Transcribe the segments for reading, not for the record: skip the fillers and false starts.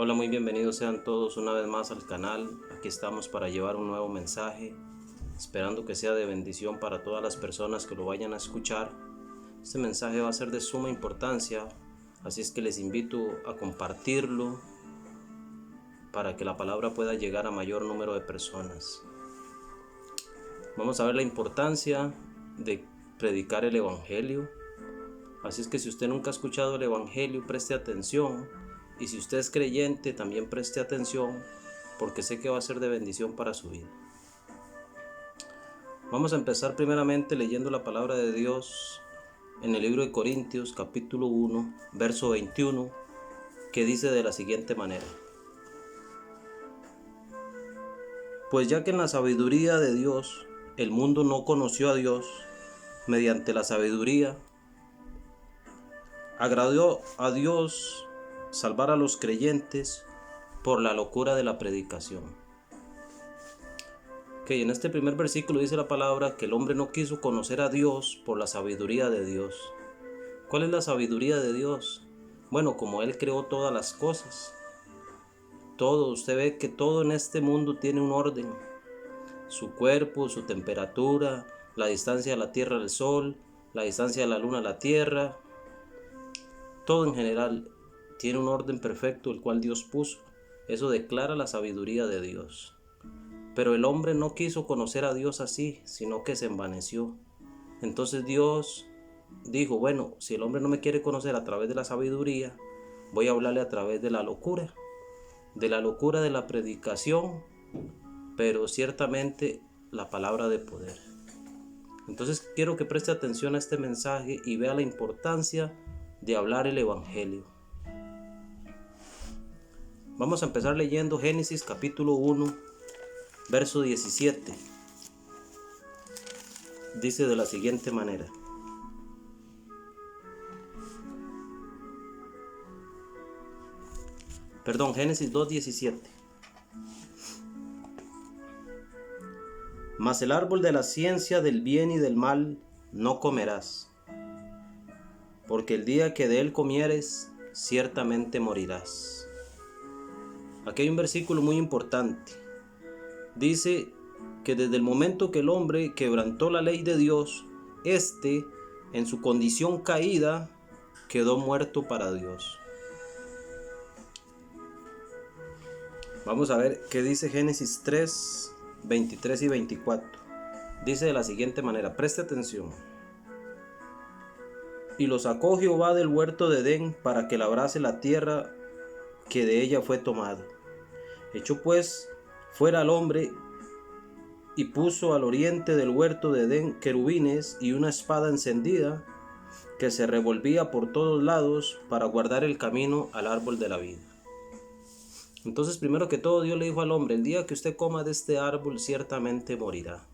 Hola, muy bienvenidos sean todos una vez más al canal. Aquí estamos para llevar un nuevo mensaje, esperando que sea de bendición para todas las personas que lo vayan a escuchar. Este mensaje va a ser de suma importancia, así es que les invito a compartirlo para que la palabra pueda llegar a mayor número de personas. Vamos a ver la importancia de predicar el Evangelio. Así es que si usted nunca ha escuchado el Evangelio, preste atención. Y si usted es creyente, también preste atención, porque sé que va a ser de bendición para su vida. Vamos a empezar primeramente leyendo la palabra de Dios en el libro de Corintios, capítulo 1, verso 21, que dice de la siguiente manera: Pues ya que en la sabiduría de Dios el mundo no conoció a Dios, mediante la sabiduría agradó a Dios salvar a los creyentes por la locura de la predicación. En este primer versículo dice la palabra que el hombre no quiso conocer a Dios por la sabiduría de Dios. ¿Cuál es la sabiduría de Dios? Bueno, como Él creó todas las cosas. Usted ve que todo en este mundo tiene un orden. Su cuerpo, su temperatura, la distancia de la tierra al sol, la distancia de la luna a la tierra. Todo en general tiene un orden perfecto el cual Dios puso. Eso declara la sabiduría de Dios. Pero el hombre no quiso conocer a Dios así, sino que se envaneció. Entonces Dios dijo, bueno, si el hombre no me quiere conocer a través de la sabiduría, voy a hablarle a través de la locura de la predicación, pero ciertamente la palabra de poder. Entonces quiero que preste atención a este mensaje y vea la importancia de hablar el Evangelio. Vamos a empezar leyendo Génesis capítulo 1, verso 17. Dice de la siguiente manera: Génesis 2:17. Mas el árbol de la ciencia del bien y del mal no comerás, porque el día que de él comieres, ciertamente morirás. Aquí hay un versículo muy importante. Dice que desde el momento que el hombre quebrantó la ley de Dios, en su condición caída, quedó muerto para Dios. Vamos a ver qué dice Génesis 3, 23 y 24. Dice de la siguiente manera, preste atención. Y lo sacó Jehová del huerto de Edén para que labrase la tierra que de ella fue tomada. Echó pues fuera al hombre y puso al oriente del huerto de Edén querubines y una espada encendida que se revolvía por todos lados para guardar el camino al árbol de la vida. Entonces, primero que todo, Dios le dijo al hombre: el día que usted coma de este árbol, ciertamente morirá.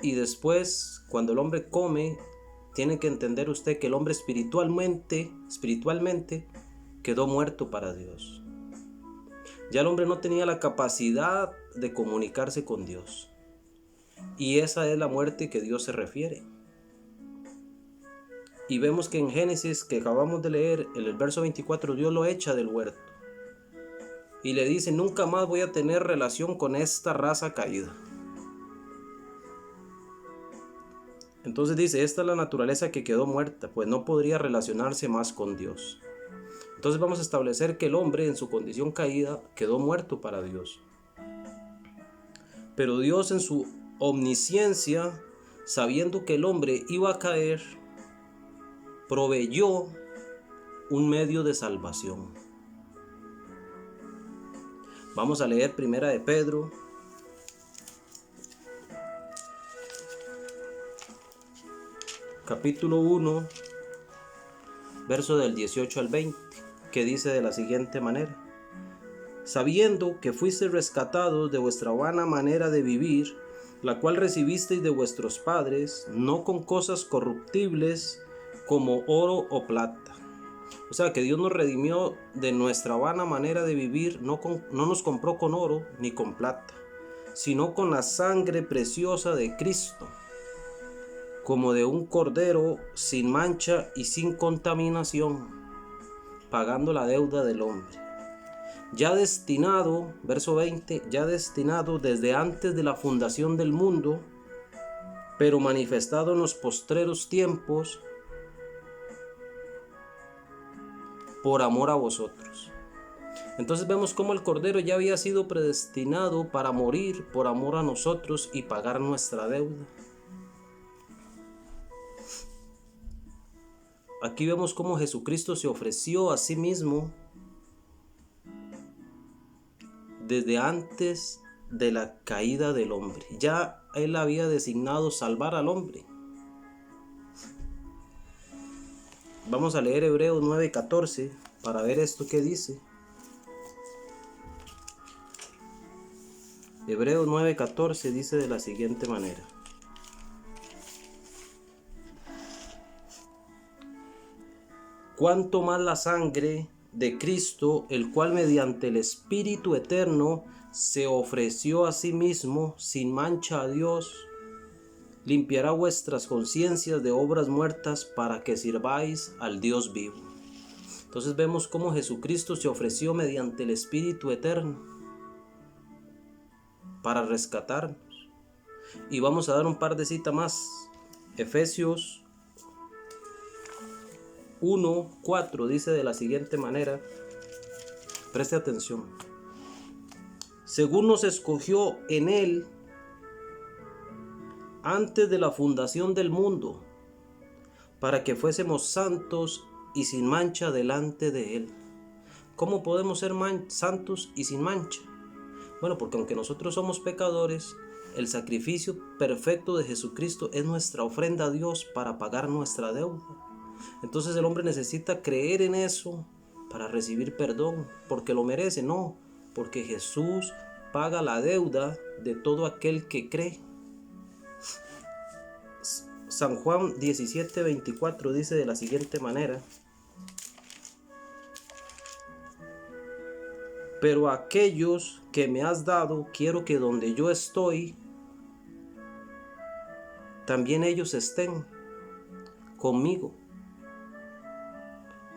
Y después, cuando el hombre come, tiene que entender usted que el hombre espiritualmente quedó muerto para Dios. Ya el hombre no tenía la capacidad de comunicarse con Dios. Y esa es la muerte que Dios se refiere. Y vemos que en Génesis, que acabamos de leer, en el verso 24, Dios lo echa del huerto. Y le dice: nunca más voy a tener relación con esta raza caída. Entonces dice, esta es la naturaleza que quedó muerta, pues no podría relacionarse más con Dios. Entonces vamos a establecer que el hombre en su condición caída quedó muerto para Dios. Pero Dios en su omnisciencia, sabiendo que el hombre iba a caer, proveyó un medio de salvación. Vamos a leer Primera de Pedro, capítulo 1, verso del 18 al 20, que dice de la siguiente manera: sabiendo que fuisteis rescatados de vuestra vana manera de vivir, la cual recibisteis de vuestros padres, no con cosas corruptibles como oro o plata. O sea que Dios nos redimió de nuestra vana manera de vivir, no nos compró con oro ni con plata, sino con la sangre preciosa de Cristo, como de un cordero sin mancha y sin contaminación, pagando la deuda del hombre. Ya destinado, verso 20, ya destinado desde antes de la fundación del mundo, pero manifestado en los postreros tiempos por amor a vosotros. Entonces vemos cómo el Cordero ya había sido predestinado para morir por amor a nosotros y pagar nuestra deuda. Aquí vemos cómo Jesucristo se ofreció a sí mismo desde antes de la caída del hombre. Ya Él había designado salvar al hombre. Vamos a leer Hebreos 9:14 para ver esto que dice. Hebreos 9:14 dice de la siguiente manera: cuanto más la sangre de Cristo, el cual mediante el Espíritu eterno se ofreció a sí mismo sin mancha a Dios, limpiará vuestras conciencias de obras muertas para que sirváis al Dios vivo. Entonces vemos cómo Jesucristo se ofreció mediante el Espíritu eterno para rescatarnos. Y vamos a dar un par de citas más. Efesios 1:4 dice de la siguiente manera, preste atención: según nos escogió en Él antes de la fundación del mundo, para que fuésemos santos y sin mancha delante de Él. ¿Cómo podemos ser santos y sin mancha? Bueno, porque aunque nosotros somos pecadores, el sacrificio perfecto de Jesucristo es nuestra ofrenda a Dios para pagar nuestra deuda. Entonces el hombre necesita creer en eso para recibir perdón, porque lo merece, no, porque Jesús paga la deuda de todo aquel que cree. San Juan 17:24 dice de la siguiente manera: pero a aquellos que me has dado, quiero que donde yo estoy, también ellos estén conmigo,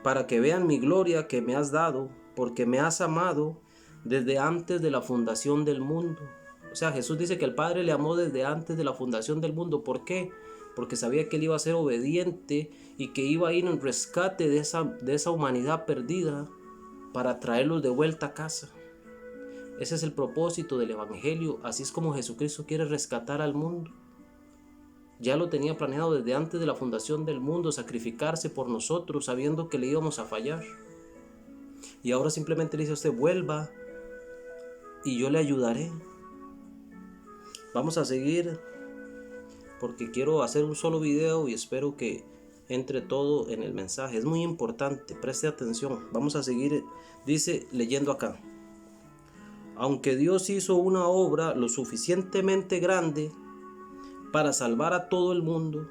para que vean mi gloria que me has dado, porque me has amado desde antes de la fundación del mundo. O sea, Jesús dice que el Padre le amó desde antes de la fundación del mundo. ¿Por qué? Porque sabía que él iba a ser obediente y que iba a ir en rescate de esa humanidad perdida para traerlos de vuelta a casa. Ese es el propósito del Evangelio. Así es como Jesucristo quiere rescatar al mundo. Ya lo tenía planeado desde antes de la fundación del mundo, sacrificarse por nosotros, sabiendo que le íbamos a fallar. Y ahora simplemente le dice a usted: vuelva y yo le ayudaré. Vamos a seguir, porque quiero hacer un solo video y espero que entre todo en el mensaje. Es muy importante, preste atención. Vamos a seguir, dice, leyendo acá: aunque Dios hizo una obra lo suficientemente grande para salvar a todo el mundo,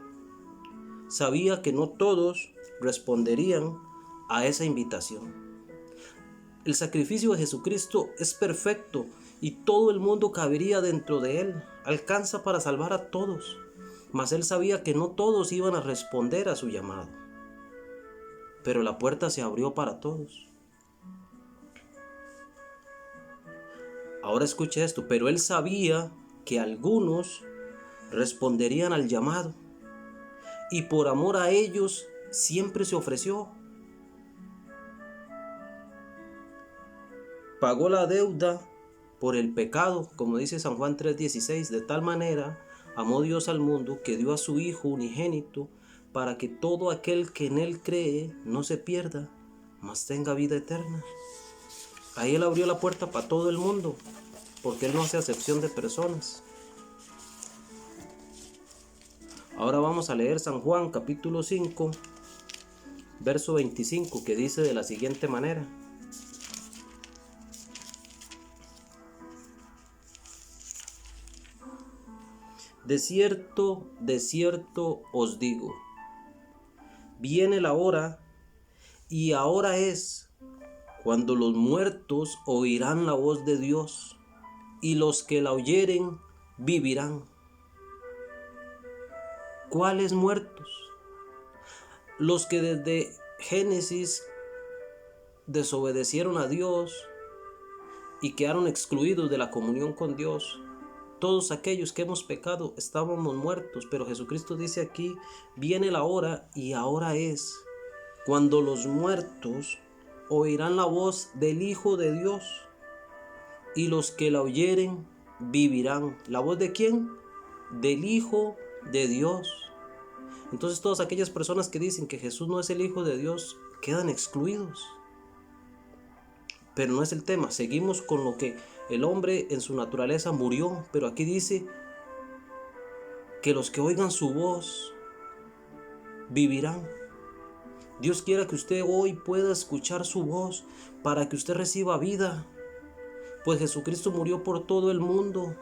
sabía que no todos responderían a esa invitación. El sacrificio de Jesucristo es perfecto y todo el mundo cabería dentro de él. Alcanza para salvar a todos, mas él sabía que no todos iban a responder a su llamado. Pero la puerta se abrió para todos. Ahora escuche esto: pero él sabía que algunos responderían al llamado, y por amor a ellos siempre se ofreció. Pagó la deuda por el pecado, como dice San Juan 3:16, de tal manera amó Dios al mundo que dio a su Hijo unigénito, para que todo aquel que en él cree no se pierda, mas tenga vida eterna. Ahí él abrió la puerta para todo el mundo, porque él no hace acepción de personas. Ahora vamos a leer San Juan capítulo 5, verso 25, que dice de la siguiente manera: de cierto os digo, viene la hora, y ahora es, cuando los muertos oirán la voz de Dios, y los que la oyeren vivirán. ¿Cuáles muertos? Los que desde Génesis desobedecieron a Dios y quedaron excluidos de la comunión con Dios. Todos aquellos que hemos pecado estábamos muertos, pero Jesucristo dice aquí, viene la hora y ahora es, cuando los muertos oirán la voz del Hijo de Dios y los que la oyeren vivirán. ¿La voz de quién? Del Hijo de Dios. Entonces todas aquellas personas que dicen que Jesús no es el Hijo de Dios quedan excluidos. Pero no es el tema, seguimos con lo que el hombre en su naturaleza murió, pero aquí dice que los que oigan su voz vivirán. Dios quiera que usted hoy pueda escuchar su voz para que usted reciba vida, pues Jesucristo murió por todo el mundo,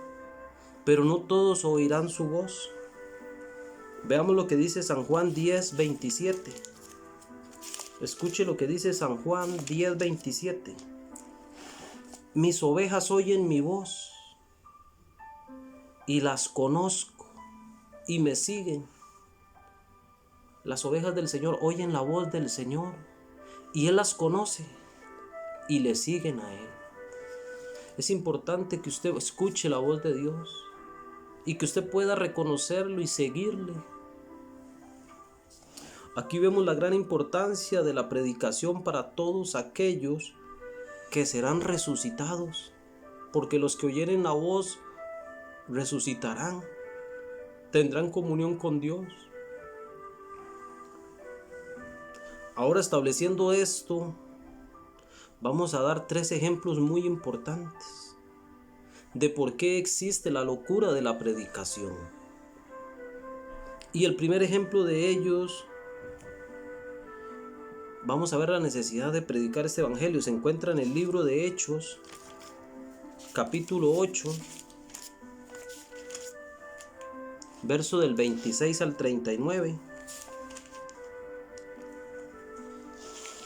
pero no todos oirán su voz. Veamos lo que dice San Juan 10:27. Escuche lo que dice San Juan 10:27. Mis ovejas oyen mi voz y las conozco y me siguen. Las ovejas del Señor oyen la voz del Señor y Él las conoce y le siguen a Él. Es importante que usted escuche la voz de Dios y que usted pueda reconocerlo y seguirle. Aquí vemos la gran importancia de la predicación para todos aquellos que serán resucitados, porque los que oyeren la voz resucitarán, tendrán comunión con Dios. Ahora, estableciendo esto, vamos a dar 3 ejemplos muy importantes de por qué existe la locura de la predicación. Y el primer ejemplo de ellos, vamos a ver la necesidad de predicar este evangelio. Se encuentra en el libro de Hechos, capítulo 8, verso del 26 al 39.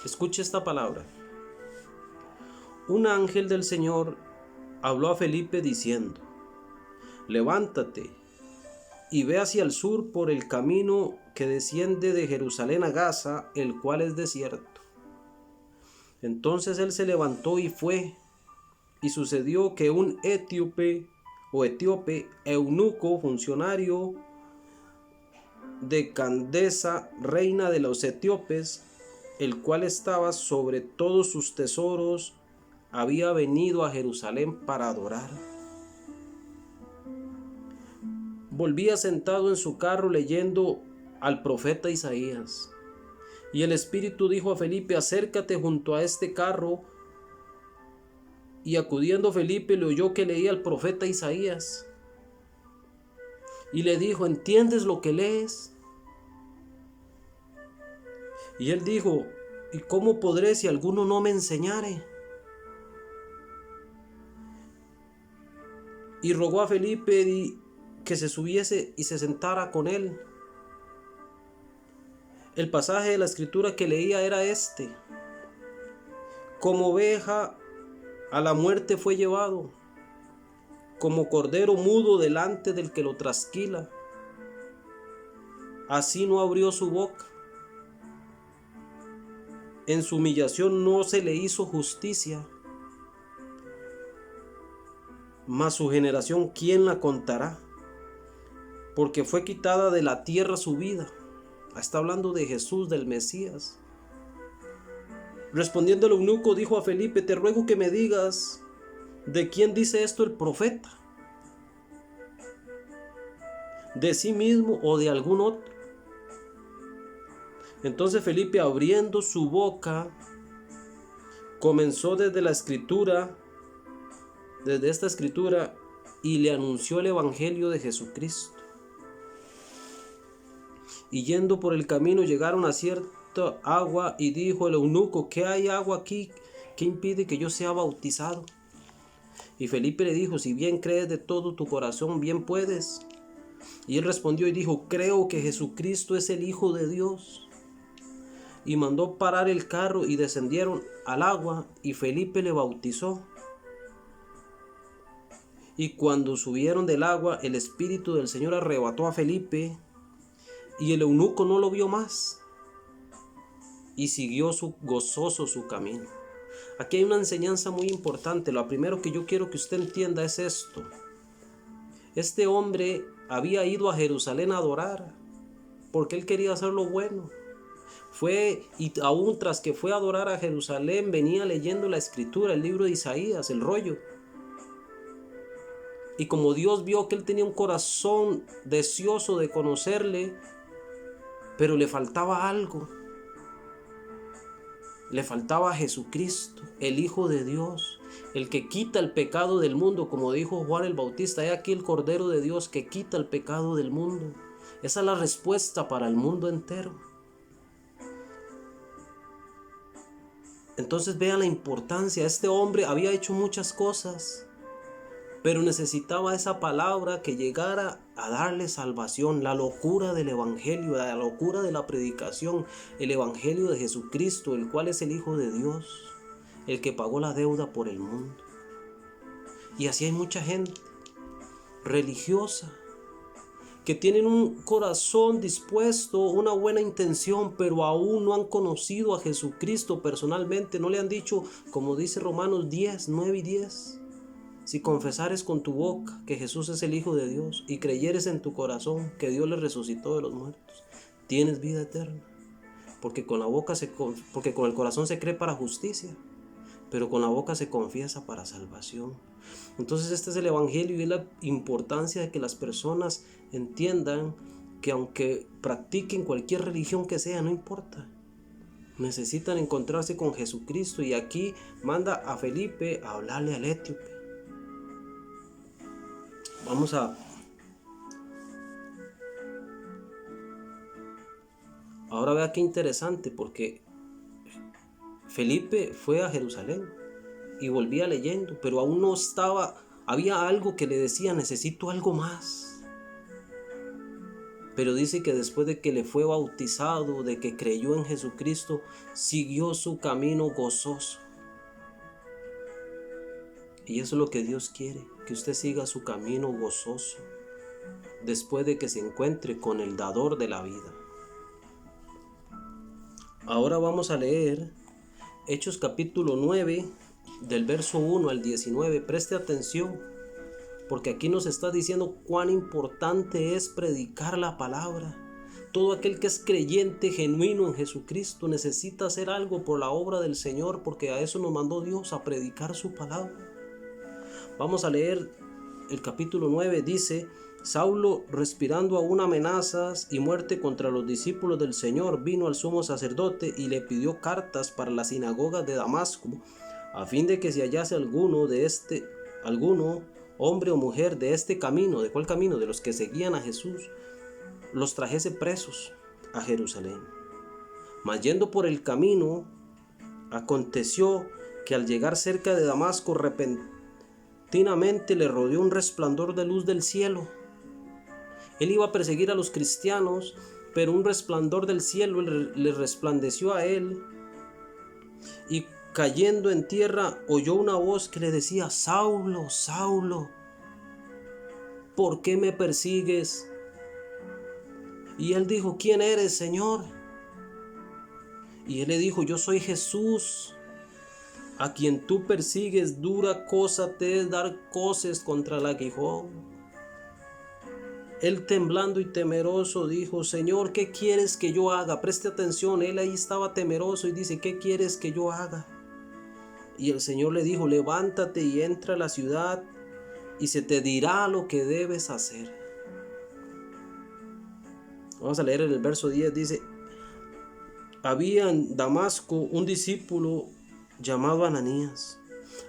Escuche esta palabra. Un ángel del Señor habló a Felipe diciendo: levántate y ve hacia el sur por el camino que desciende de Jerusalén a Gaza, el cual es desierto. Entonces él se levantó y fue, y sucedió que un etíope eunuco, funcionario de Candace, reina de los etíopes, el cual estaba sobre todos sus tesoros, había venido a Jerusalén para adorar. Volvía sentado en su carro leyendo al profeta Isaías. Y el Espíritu dijo a Felipe: acércate junto a este carro. Y acudiendo Felipe le oyó que leía al profeta Isaías. Y le dijo: ¿entiendes lo que lees? Y él dijo: ¿y cómo podré si alguno no me enseñare? Y rogó a Felipe que se subiese y se sentara con él. El pasaje de la escritura que leía era este: como oveja a la muerte fue llevado, como cordero mudo delante del que lo trasquila, así no abrió su boca. En su humillación no se le hizo justicia. Mas su generación, ¿quién la contará? Porque fue quitada de la tierra su vida. Está hablando de Jesús, del Mesías. Respondiendo el eunuco, dijo a Felipe: te ruego que me digas, ¿de quién dice esto el profeta? ¿De sí mismo o de algún otro? Entonces Felipe, abriendo su boca, comenzó desde esta escritura, y le anunció el evangelio de Jesucristo. Y yendo por el camino llegaron a cierta agua, y dijo el eunuco: ¿qué hay agua aquí? ¿Qué impide que yo sea bautizado? Y Felipe le dijo: si bien crees de todo tu corazón, bien puedes. Y él respondió y dijo: creo que Jesucristo es el Hijo de Dios. Y mandó parar el carro y descendieron al agua, y Felipe le bautizó. Y cuando subieron del agua, el Espíritu del Señor arrebató a Felipe, y el eunuco no lo vio más, y siguió gozoso su camino. Aquí hay una enseñanza muy importante. Lo primero que yo quiero que usted entienda es esto. Este hombre había ido a Jerusalén a adorar porque él quería hacer lo bueno. Y aún tras que fue a adorar a Jerusalén, venía leyendo la escritura, el libro de Isaías, el rollo. Y como Dios vio que él tenía un corazón deseoso de conocerle, pero le faltaba algo. Le faltaba a Jesucristo, el Hijo de Dios, el que quita el pecado del mundo, como dijo Juan el Bautista. He aquí el Cordero de Dios que quita el pecado del mundo. Esa es la respuesta para el mundo entero. Entonces vean la importancia. Este hombre había hecho muchas cosas, pero necesitaba esa palabra que llegara a darle salvación. La locura del evangelio, la locura de la predicación, el evangelio de Jesucristo, el cual es el Hijo de Dios, el que pagó la deuda por el mundo. Y así hay mucha gente religiosa que tienen un corazón dispuesto, una buena intención, pero aún no han conocido a Jesucristo personalmente. No le han dicho, como dice Romanos 10, 9 y 10. Si confesares con tu boca que Jesús es el Hijo de Dios y creyeres en tu corazón que Dios le resucitó de los muertos, tienes vida eterna. Porque con el corazón se cree para justicia, pero con la boca se confiesa para salvación. Entonces este es el evangelio y es la importancia de que las personas entiendan que aunque practiquen cualquier religión que sea, no importa. Necesitan encontrarse con Jesucristo, y aquí manda a Felipe a hablarle al etíope. Ahora vea qué interesante, porque Felipe fue a Jerusalén y volvía leyendo, pero aún no había algo que le decía, necesito algo más. Pero dice que después de que le fue bautizado, de que creyó en Jesucristo, siguió su camino gozoso. Y eso es lo que Dios quiere, que usted siga su camino gozoso, después de que se encuentre con el dador de la vida. Ahora vamos a leer Hechos capítulo 9, del verso 1 al 19. Preste atención, porque aquí nos está diciendo cuán importante es predicar la palabra. Todo aquel que es creyente genuino en Jesucristo necesita hacer algo por la obra del Señor, porque a eso nos mandó Dios, a predicar su palabra. Vamos a leer el capítulo 9. Dice: Saulo, respirando aún amenazas y muerte contra los discípulos del Señor, vino al sumo sacerdote y le pidió cartas para las sinagogas de Damasco, a fin de que si hallase alguno, hombre o mujer de este camino. ¿De cuál camino? De los que seguían a Jesús, los trajese presos a Jerusalén. Mas yendo por el camino, aconteció que al llegar cerca de Damasco, repentinamente le rodeó un resplandor de luz del cielo. Él iba a perseguir a los cristianos, pero un resplandor del cielo le resplandeció a él, y cayendo en tierra oyó una voz que le decía: Saulo, Saulo, ¿por qué me persigues? Y él dijo: ¿Quién eres, Señor? Y él le dijo: yo soy Jesús, a quien tú persigues. Dura cosa te es dar coces contra el aguijón. Él, temblando y temeroso, dijo: Señor, ¿qué quieres que yo haga? Preste atención, él ahí estaba temeroso y dice: ¿qué quieres que yo haga? Y el Señor le dijo: levántate y entra a la ciudad, y se te dirá lo que debes hacer. Vamos a leer en el verso 10, dice: había en Damasco un discípulo llamado Ananías.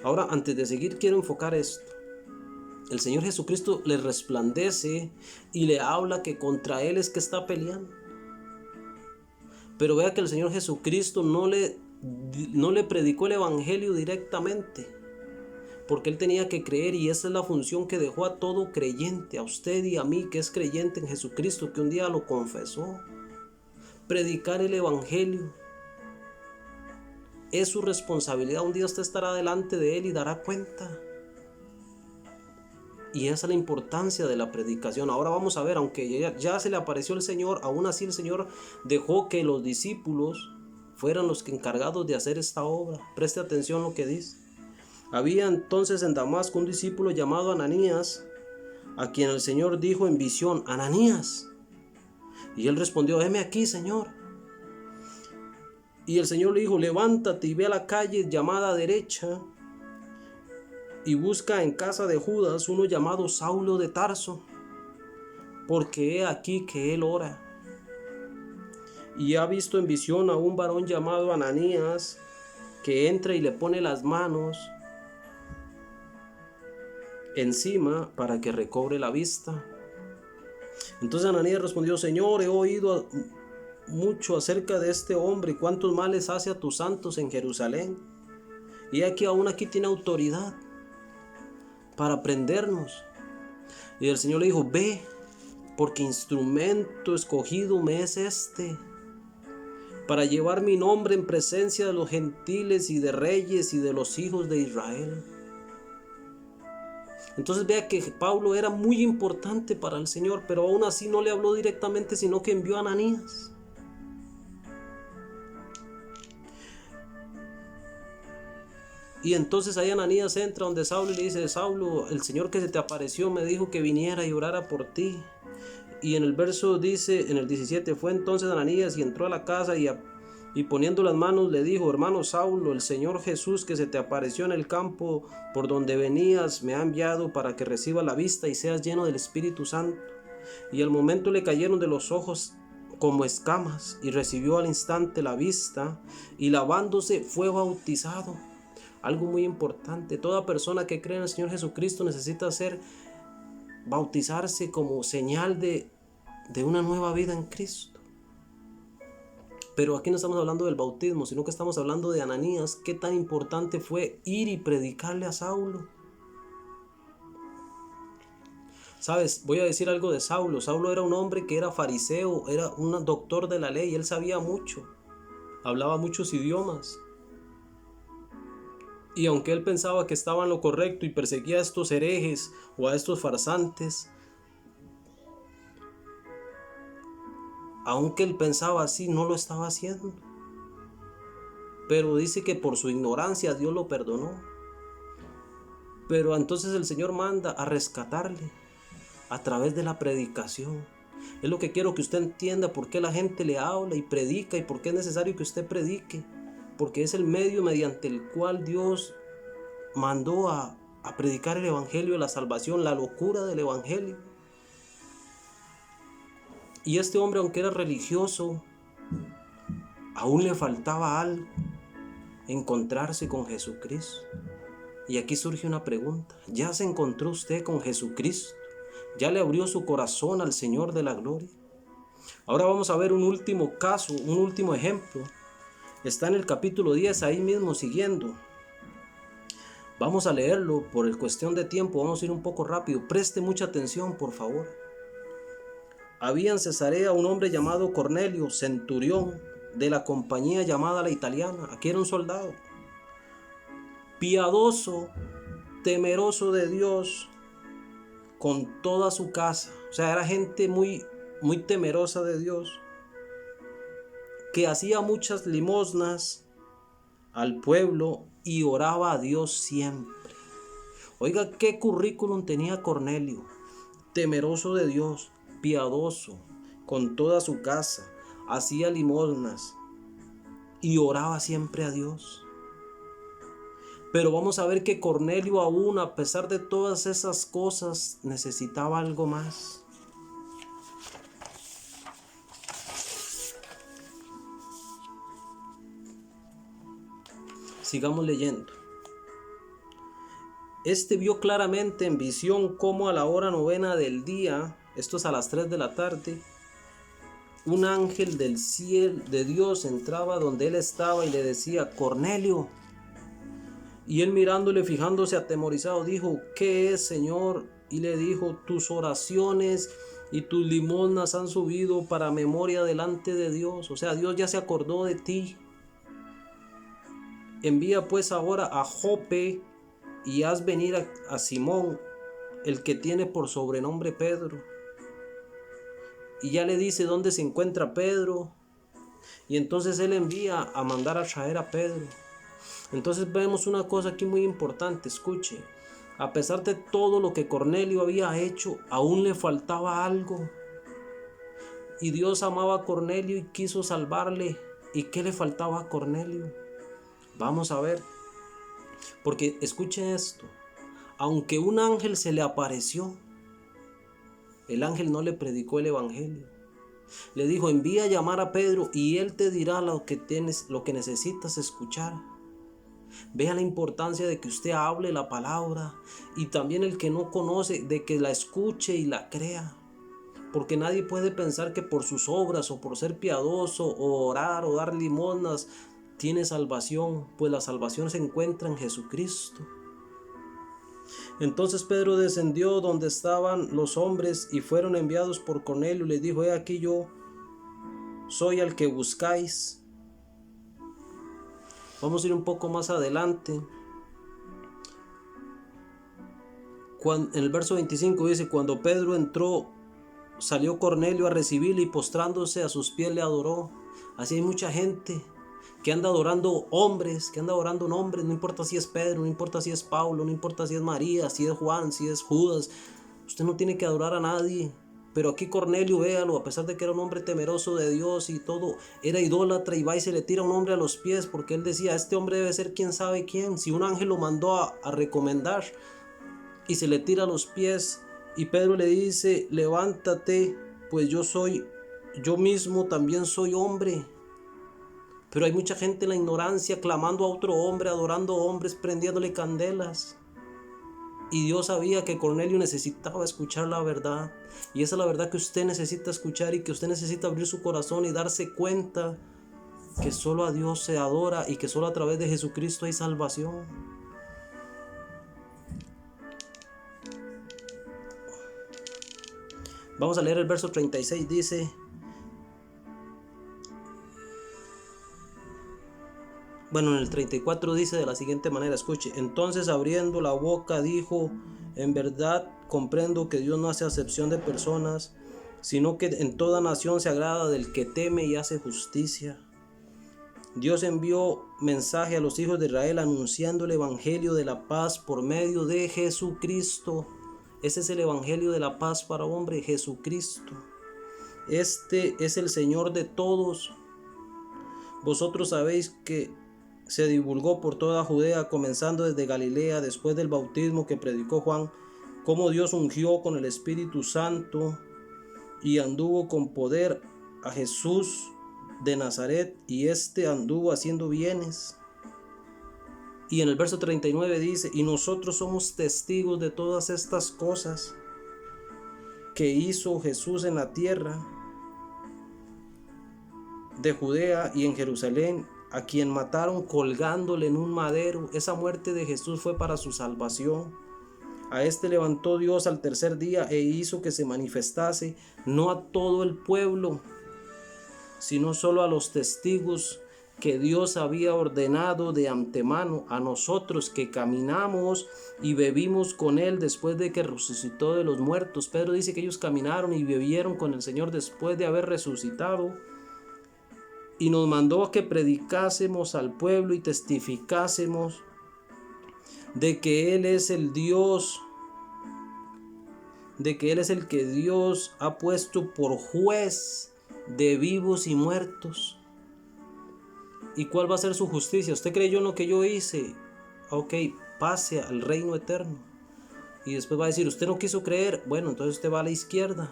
Ahora, antes de seguir, quiero enfocar esto. El Señor Jesucristo le resplandece y le habla que contra él es que está peleando. Pero vea que el Señor Jesucristo no le predicó el evangelio directamente, porque él tenía que creer, y esa es la función que dejó a todo creyente, a usted y a mí que es creyente en Jesucristo, que un día lo confesó. Predicar el evangelio es su responsabilidad. Un día usted estará delante de él y dará cuenta. Y esa es la importancia de la predicación. Ahora vamos a ver, aunque ya se le apareció el Señor, aún así el Señor dejó que los discípulos fueran los encargados de hacer esta obra. Preste atención lo que dice. Había entonces en Damasco un discípulo llamado Ananías, a quien el Señor dijo en visión: Ananías. Y él respondió: heme aquí, Señor. Y el Señor le dijo: levántate y ve a la calle llamada derecha y busca en casa de Judas uno llamado Saulo de Tarso, porque he aquí que él ora. Y ha visto en visión a un varón llamado Ananías, que entra y le pone las manos encima para que recobre la vista. Entonces Ananías respondió: Señor, he oído mucho acerca de este hombre y cuántos males hace a tus santos en Jerusalén. Y aquí aún aquí tiene autoridad para prendernos. Y el Señor le dijo: ve, porque instrumento escogido me es este, para llevar mi nombre en presencia de los gentiles y de reyes y de los hijos de Israel. Entonces vea que Pablo era muy importante para el Señor, pero aún así no le habló directamente, sino que envió a Ananías. Y entonces ahí Ananías entra donde Saulo y le dice: Saulo, el Señor que se te apareció me dijo que viniera y orara por ti. Y en el verso dice, en el 17, fue entonces Ananías y entró a la casa y poniendo las manos le dijo: hermano Saulo, el Señor Jesús que se te apareció en el campo por donde venías me ha enviado para que recibas la vista y seas lleno del Espíritu Santo. Y al momento le cayeron de los ojos como escamas y recibió al instante la vista y lavándose fue bautizado. Algo muy importante: toda persona que cree en el Señor Jesucristo necesita bautizarse como señal de una nueva vida en Cristo. Pero aquí no estamos hablando del bautismo, sino que estamos hablando de Ananías. Qué tan importante fue ir y predicarle a Saulo. Sabes, voy a decir algo de Saulo. Saulo era un hombre que era fariseo, era un doctor de la ley, él sabía mucho, hablaba muchos idiomas. Y aunque él pensaba que estaba en lo correcto y perseguía a estos herejes o a estos farsantes, aunque él pensaba así, no lo estaba haciendo. Pero dice que por su ignorancia Dios lo perdonó. Pero entonces el Señor manda a rescatarle a través de la predicación. Es lo que quiero que usted entienda: por qué la gente le habla y predica y por qué es necesario que usted predique. Porque es el medio mediante el cual Dios mandó a predicar el evangelio de la salvación, la locura del evangelio. Y este hombre, aunque era religioso, aún le faltaba algo: encontrarse con Jesucristo. Y aquí surge una pregunta: ¿ya se encontró usted con Jesucristo? ¿Ya le abrió su corazón al Señor de la gloria? Ahora vamos a ver un último caso, un último ejemplo. Está en el capítulo 10, ahí mismo siguiendo. Vamos a leerlo por cuestión de tiempo, vamos a ir un poco rápido. Preste mucha atención, por favor. Había en Cesarea un hombre llamado Cornelio, centurión de la compañía llamada la Italiana. Aquí era un soldado, piadoso, temeroso de Dios con toda su casa. O sea, era gente muy temerosa de Dios, que hacía muchas limosnas al pueblo y oraba a Dios siempre. Oiga, qué currículum tenía Cornelio: temeroso de Dios, piadoso, con toda su casa, hacía limosnas y oraba siempre a Dios. Pero vamos a ver que Cornelio, aún a pesar de todas esas cosas, necesitaba algo más. Sigamos leyendo. Este vio claramente en visión cómo a la hora 9 del día, esto es a las 3 de la tarde, un ángel del cielo de Dios entraba donde él estaba y le decía: Cornelio. Y él mirándole, fijándose atemorizado, dijo: ¿qué es, Señor? Y le dijo: tus oraciones y tus limosnas han subido para memoria delante de Dios. O sea, Dios ya se acordó de ti. Envía pues ahora a Jope y haz venir a Simón, el que tiene por sobrenombre Pedro. Y ya le dice dónde se encuentra Pedro Y entonces él envía a mandar a traer a Pedro. Entonces vemos una cosa aquí muy importante, escuche. A pesar de todo lo que Cornelio había hecho, aún le faltaba algo. Y Dios amaba a Cornelio y quiso salvarle. ¿Y qué le faltaba a Cornelio? Vamos a ver. Porque escuche esto. Aunque un ángel se le apareció, el ángel no le predicó el evangelio. Le dijo: envía a llamar a Pedro y él te dirá lo que necesitas escuchar. Vea la importancia de que usted hable la palabra, y también el que no conoce, de que la escuche y la crea. Porque nadie puede pensar que por sus obras o por ser piadoso o orar o dar limosnas tiene salvación, pues la salvación se encuentra en Jesucristo. Entonces Pedro descendió donde estaban los hombres y fueron enviados por Cornelio y les dijo: he aquí, yo soy al que buscáis. Vamos a ir un poco más adelante. En el verso 25 dice: cuando Pedro entró, salió Cornelio a recibirle y postrándose a sus pies le adoró. Así hay mucha gente que anda adorando hombres, que anda adorando nombres, no importa si es Pedro, no importa si es Pablo, no importa si es María, si es Juan, si es Judas. Usted no tiene que adorar a nadie. Pero aquí Cornelio, véalo, a pesar de que era un hombre temeroso de Dios y todo, era idólatra, y va y se le tira a un hombre a los pies, porque él decía: este hombre debe ser quién sabe quién. Si un ángel lo mandó a recomendar, y se le tira a los pies, y Pedro le dice: levántate, pues yo mismo también soy hombre. Pero hay mucha gente en la ignorancia clamando a otro hombre, adorando hombres, prendiéndole candelas. Y Dios sabía que Cornelio necesitaba escuchar la verdad. Y esa es la verdad que usted necesita escuchar, y que usted necesita abrir su corazón y darse cuenta que solo a Dios se adora y que solo a través de Jesucristo hay salvación. Vamos a leer el verso 36, dice: bueno, en el 34 dice de la siguiente manera, escuche: entonces abriendo la boca dijo: en verdad comprendo que Dios no hace acepción de personas, sino que en toda nación se agrada del que teme y hace justicia. Dios envió mensaje a los hijos de Israel anunciando el evangelio de la paz por medio de Jesucristo. Ese es el evangelio de la paz para hombre, Jesucristo. Este es el Señor de todos. Vosotros sabéis que se divulgó por toda Judea, comenzando desde Galilea, después del bautismo que predicó Juan, cómo Dios ungió con el Espíritu Santo y anduvo con poder a Jesús de Nazaret, y éste anduvo haciendo bienes. Y en el verso 39 dice: y nosotros somos testigos de todas estas cosas que hizo Jesús en la tierra de Judea y en Jerusalén, a quien mataron colgándole en un madero. Esa muerte de Jesús fue para su salvación. A este levantó Dios al tercer día e hizo que se manifestase no a todo el pueblo, sino solo a los testigos que Dios había ordenado de antemano, a nosotros que caminamos y bebimos con él después de que resucitó de los muertos. Pedro dice que ellos caminaron y bebieron con el Señor después de haber resucitado. Y nos mandó a que predicásemos al pueblo y testificásemos de que Él es el Dios, de que Él es el que Dios ha puesto por juez de vivos y muertos. ¿Y cuál va a ser su justicia? ¿Usted creyó en lo que yo hice? Ok, pase al reino eterno. Y después va a decir: usted no quiso creer. Bueno, entonces usted va a la izquierda.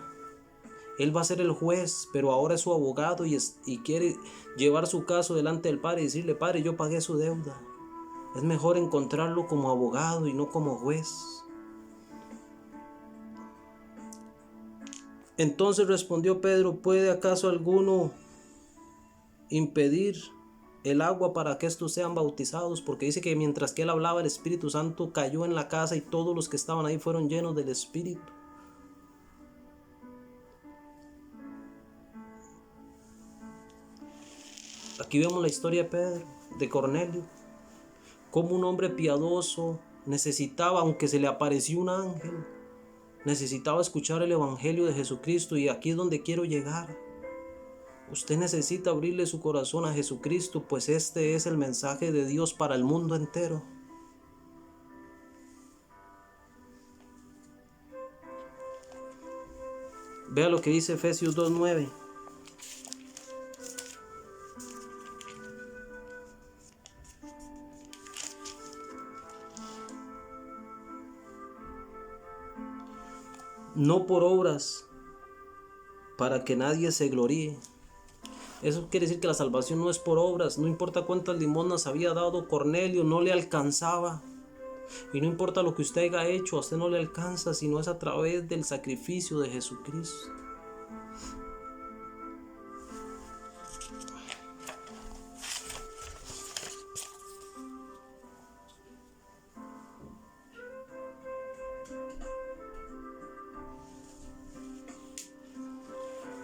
Él va a ser el juez, pero ahora es su abogado y quiere llevar su caso delante del Padre y decirle: Padre, yo pagué su deuda. Es mejor encontrarlo como abogado y no como juez. Entonces respondió Pedro: ¿puede acaso alguno impedir el agua para que estos sean bautizados? Porque dice que mientras que él hablaba, el Espíritu Santo cayó en la casa y todos los que estaban ahí fueron llenos del Espíritu. Aquí vemos la historia de Pedro, de Cornelio, como un hombre piadoso necesitaba, aunque se le apareció un ángel, necesitaba escuchar el evangelio de Jesucristo. Y aquí es donde quiero llegar. Usted necesita abrirle su corazón a Jesucristo, pues este es el mensaje de Dios para el mundo entero. Vea lo que dice Efesios 2:9. No por obras, para que nadie se gloríe. Eso quiere decir que la salvación no es por obras. No importa cuántas limosnas había dado Cornelio, no le alcanzaba. Y no importa lo que usted haya hecho, a usted no le alcanza, sino es a través del sacrificio de Jesucristo.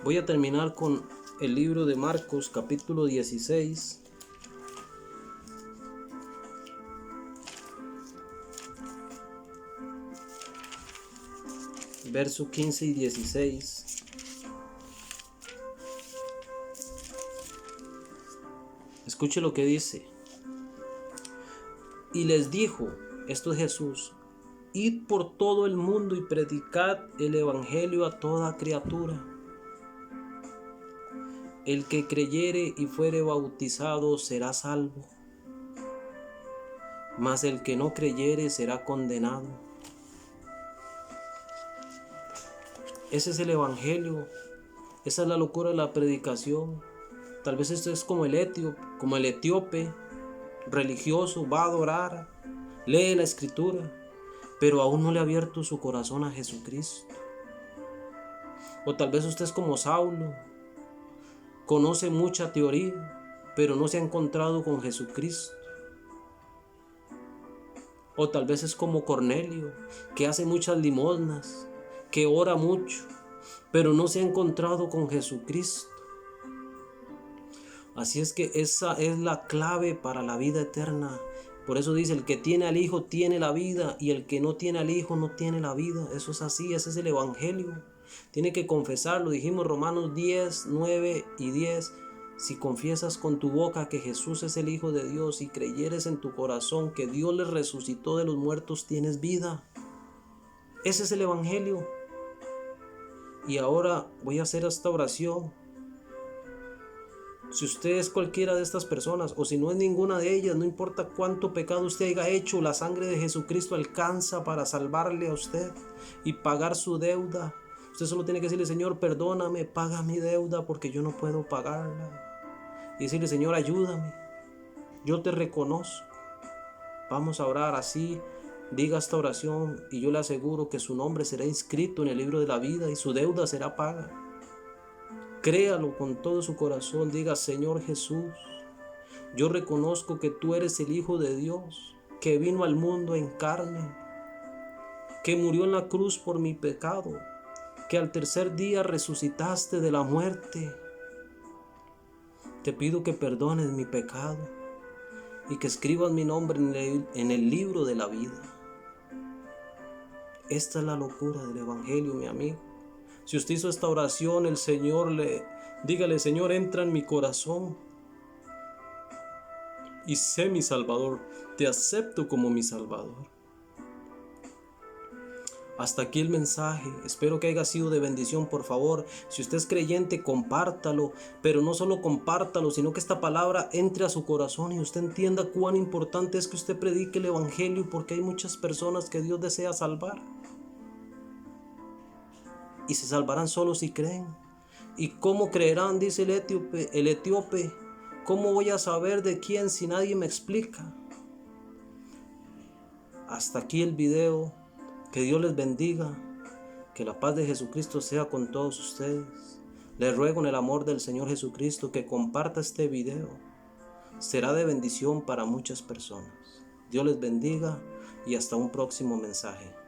Voy a terminar con el libro de Marcos, capítulo 16. Verso 15 y 16. Escuche lo que dice. Y les dijo, esto es Jesús, id por todo el mundo y predicad el evangelio a toda criatura. El que creyere y fuere bautizado será salvo, mas el que no creyere será condenado. Ese es el evangelio, esa es la locura de la predicación. Tal vez esto es como el etíope religioso, va a adorar, lee la escritura, pero aún no le ha abierto su corazón a Jesucristo. O tal vez usted es como Saulo, conoce mucha teoría, pero no se ha encontrado con Jesucristo. O tal vez es como Cornelio, que hace muchas limosnas, que ora mucho, pero no se ha encontrado con Jesucristo. Así es que esa es la clave para la vida eterna. Por eso dice, el que tiene al Hijo tiene la vida, y el que no tiene al Hijo no tiene la vida. Eso es así, ese es el evangelio. Tiene que confesarlo, dijimos Romanos 10, 9 y 10. Si confiesas con tu boca que Jesús es el Hijo de Dios y creyeres en tu corazón que Dios le resucitó de los muertos, tienes vida. Ese es el evangelio. Y ahora voy a hacer esta oración. Si usted es cualquiera de estas personas, o si no es ninguna de ellas, no importa cuánto pecado usted haya hecho, la sangre de Jesucristo alcanza para salvarle a usted y pagar su deuda. Usted solo tiene que decirle, Señor, perdóname, paga mi deuda porque yo no puedo pagarla. Y decirle, Señor, ayúdame, yo te reconozco. Vamos a orar así, diga esta oración y yo le aseguro que su nombre será inscrito en el libro de la vida y su deuda será paga. Créalo con todo su corazón, diga, Señor Jesús, yo reconozco que tú eres el Hijo de Dios, que vino al mundo en carne, que murió en la cruz por mi pecado, que al tercer día resucitaste de la muerte. Te pido que perdones mi pecado y que escribas mi nombre en el libro de la vida. Esta es la locura del evangelio, mi amigo. Si usted hizo esta oración, el Señor dígale, Señor, entra en mi corazón y sé mi Salvador. Te acepto como mi Salvador. Hasta aquí el mensaje. Espero que haya sido de bendición. Por favor, si usted es creyente, compártalo. Pero no solo compártalo, sino que esta palabra entre a su corazón y usted entienda cuán importante es que usted predique el evangelio, porque hay muchas personas que Dios desea salvar. Y se salvarán solo si creen. ¿Y cómo creerán? Dice el etíope. ¿Cómo voy a saber de quién si nadie me explica? Hasta aquí el video. Que Dios les bendiga. Que la paz de Jesucristo sea con todos ustedes. Les ruego en el amor del Señor Jesucristo que comparta este video. Será de bendición para muchas personas. Dios les bendiga y hasta un próximo mensaje.